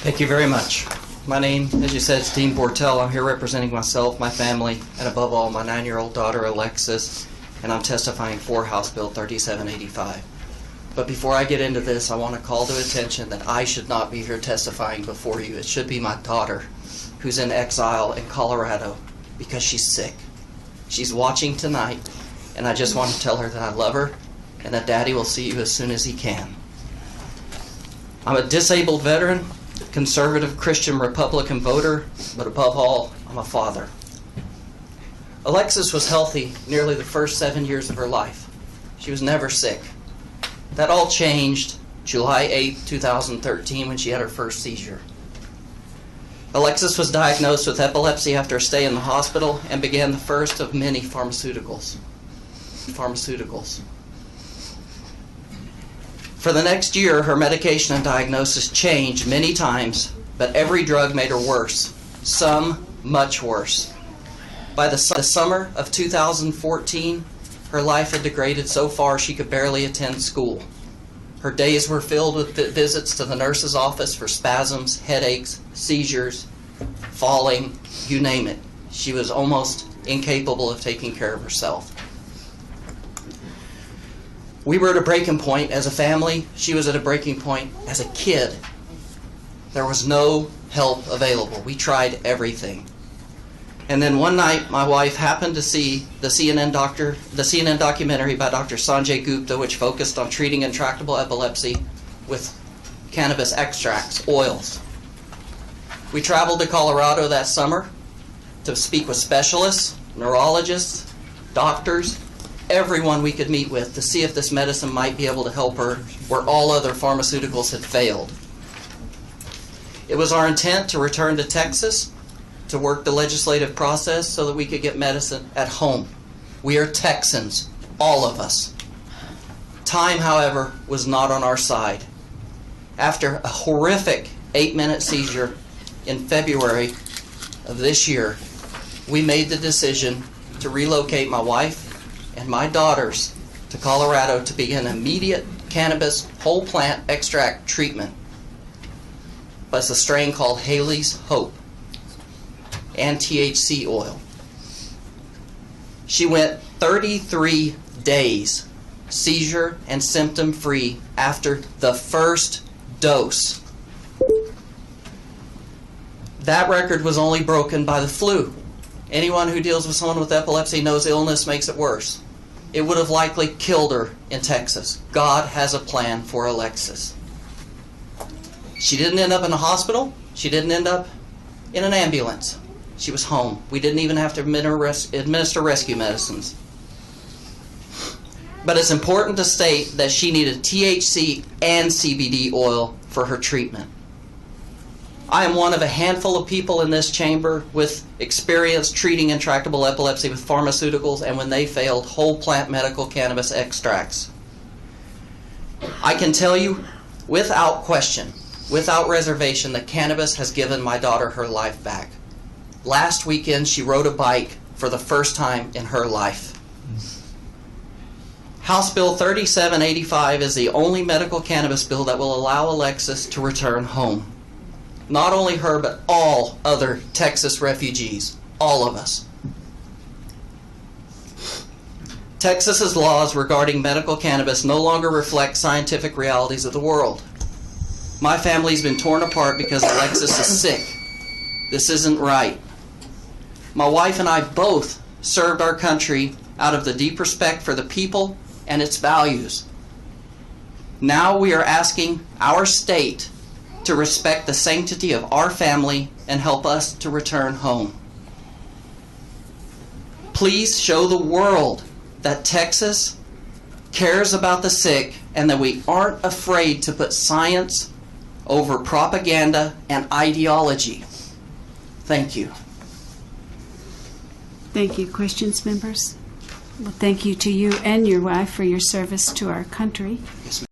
Thank you very much. My name, as you said, is Dean Bortell. I'm here representing myself, my family, and above all, my 9-year-old daughter, Alexis, and I'm testifying for House Bill 3785. But before I get into this, I want to call to attention that I should not be here testifying before you. It should be my daughter, who's in exile in Colorado because she's sick. She's watching tonight, and I just want to tell her that I love her and that Daddy will see you as soon as he can. I'm a disabled veteran, conservative Christian Republican voter, but above all, I'm a father. Alexis was healthy nearly the first 7 years of her life. She was never sick. That all changed July 8, 2013, when she had her first seizure. Alexis was diagnosed with epilepsy after a stay in the hospital and began the first of many pharmaceuticals. For the next year, her medication and diagnosis changed many times, but every drug made her worse, some much worse. By the summer of 2014, her life had degraded so far she could barely attend school. Her days were filled with visits to the nurse's office for spasms, headaches, seizures, falling, you name it. She was almost incapable of taking care of herself. We were at a breaking point as a family. She was at a breaking point as a kid. There was no help available. We tried everything. And then one night, my wife happened to see the CNN documentary by Dr. Sanjay Gupta, which focused on treating intractable epilepsy with cannabis extracts, oils. We traveled to Colorado that summer to speak with specialists, neurologists, doctors, everyone we could meet with to see if this medicine might be able to help her where all other pharmaceuticals had failed. It was our intent to return to Texas to work the legislative process so that we could get medicine at home. We are Texans, all of us. Time, however, was not on our side. After a horrific 8-minute seizure in February of this year, we made the decision to relocate my wife and my daughters to Colorado to begin immediate cannabis whole plant extract treatment. But it's a strain called Haley's Hope and THC oil. She went 33 days seizure and symptom free after the first dose. That record was only broken by the flu. Anyone who deals with someone with epilepsy knows illness makes it worse. It would have likely killed her in Texas. God has a plan for Alexis. She didn't end up in a hospital. She didn't end up in an ambulance. She was home. We didn't even have to administer rescue medicines. But it's important to state that she needed THC and CBD oil for her treatment. I am one of a handful of people in this chamber with experience treating intractable epilepsy with pharmaceuticals and, when they failed, whole plant medical cannabis extracts. I can tell you without question, without reservation, that cannabis has given my daughter her life back. Last weekend, she rode a bike for the first time in her life. House Bill 3785 is the only medical cannabis bill that will allow Alexis to return home. Not only her, but all other Texas refugees. All of us. Texas's laws regarding medical cannabis no longer reflect scientific realities of the world. My family's been torn apart because Alexis is sick. This isn't right. My wife and I both served our country out of the deep respect for the people and its values. Now we are asking our state to respect the sanctity of our family and help us to return home. Please show the world that Texas cares about the sick and that we aren't afraid to put science over propaganda and ideology. Thank you. Thank you. Questions, members? Well, thank you to you and your wife for your service to our country. Yes, ma'am.